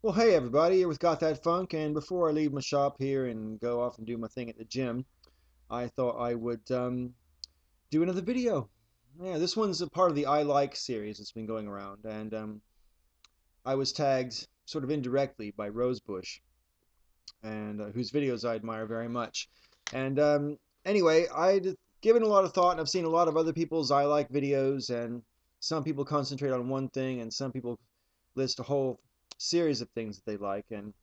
Well, hey everybody, here with Got That Funk, and before I leave my shop here and go off and do my thing at the gym, I thought I would do another video. Yeah, this one's a part of the I Like series that's been going around, and I was tagged sort of indirectly by Rosebush, and whose videos I admire very much. And anyway, I'd given a lot of thought, and I've seen a lot of other people's I Like videos, and some people concentrate on one thing, and some people list a whole series of things that they like, and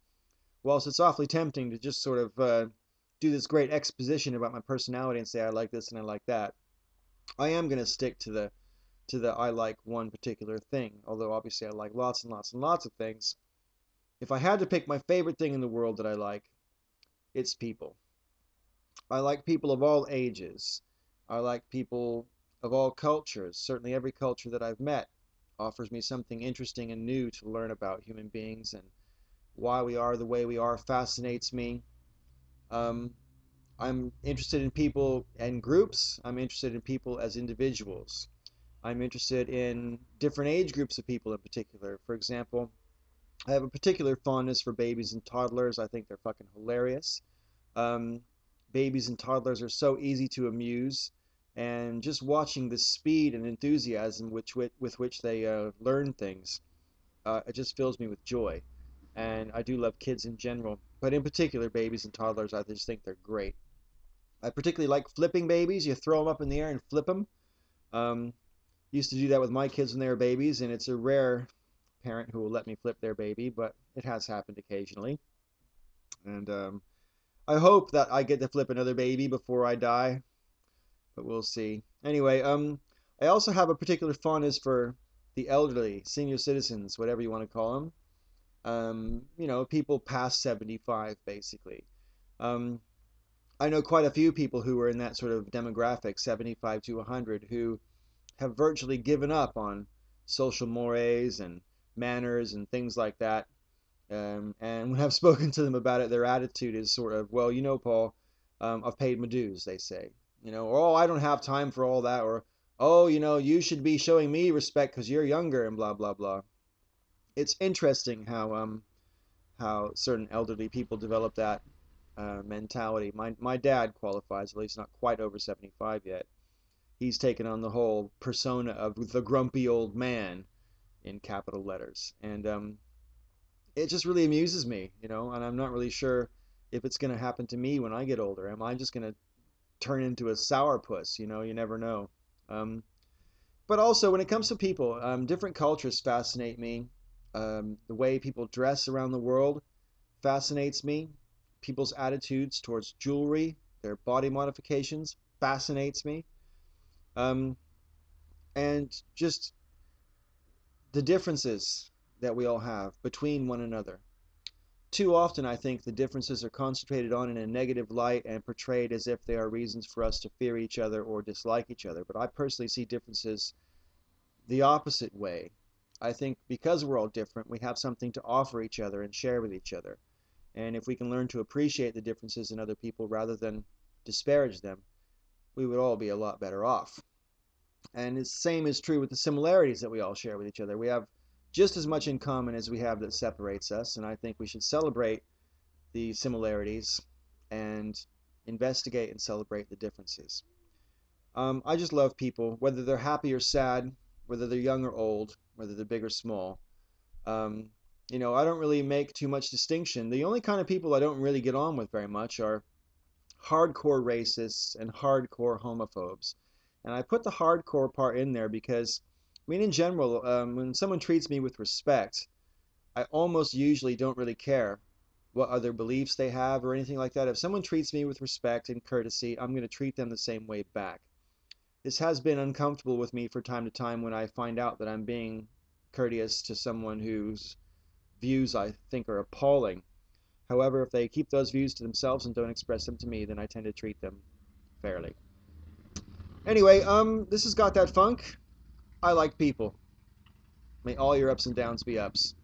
whilst it's awfully tempting to just sort of do this great exposition about my personality and say I like this and I like that, I am going to stick to the I like one particular thing. Although obviously I like lots and lots and lots of things. If I had to pick my favorite thing in the world that I like, it's people. I like people of all ages. I like people of all cultures. Certainly every culture that I've met offers me something interesting and new to learn about human beings, and why we are the way we are fascinates me. Um, I'm interested in people and groups. I'm interested in people as individuals. I'm interested in different age groups of people in particular. For example, I have a particular fondness for babies and toddlers. I think they're fucking hilarious. Um, Babies and toddlers are so easy to amuse, and just watching the speed and enthusiasm with which they learn things, it just fills me with joy. And I do love kids in general, but in particular, babies and toddlers, I just think they're great. I particularly like flipping babies. You throw them up in the air and flip them. Um, Used to do that with my kids when they were babies, and it's a rare parent who will let me flip their baby, but it has happened occasionally. And I hope that I get to flip another baby before I die, but we'll see. Anyway, I also have a particular fondness for the elderly, senior citizens, whatever you want to call them. People past 75, basically. Um, I know quite a few people who are in that sort of demographic, 75 to 100, who have virtually given up on social mores and manners and things like that. And when I've spoken to them about it, their attitude is sort of, well, Paul, I've paid my dues, they say. Or, oh, I don't have time for all that, or, oh, you should be showing me respect because you're younger, and blah, blah, blah. It's interesting how certain elderly people develop that mentality. My dad qualifies, at least not quite over 75 yet. He's taken on the whole persona of the grumpy old man in capital letters, and it just really amuses me, and I'm not really sure if it's going to happen to me when I get older. Am I just going to turn into a sourpuss? You never know. Um, but also, when it comes to people, different cultures fascinate me. The way people dress around the world fascinates me. People's attitudes towards jewelry, their body modifications, fascinates me. Um, and just the differences that we all have between one another. Too often, I think the differences are concentrated on in a negative light and portrayed as if they are reasons for us to fear each other or dislike each other. But I personally see differences the opposite way. I think because we're all different, we have something to offer each other and share with each other. And if we can learn to appreciate the differences in other people rather than disparage them, we would all be a lot better off. And the same is true with the similarities that we all share with each other. We have just as much in common as we have that separates us, and I think we should celebrate the similarities and investigate and celebrate the differences. I just love people, whether they're happy or sad, whether they're young or old, whether they're big or small. Um, I don't really make too much distinction. The only kind of people I don't really get on with very much are hardcore racists and hardcore homophobes. And I put the hardcore part in there because, I mean, in general, when someone treats me with respect, I almost usually don't really care what other beliefs they have or anything like that. If someone treats me with respect and courtesy, I'm going to treat them the same way back. This has been uncomfortable with me for time to time when I find out that I'm being courteous to someone whose views I think are appalling. However, if they keep those views to themselves and don't express them to me, then I tend to treat them fairly. Anyway, this has got that funk. I like people. May all your ups and downs be ups.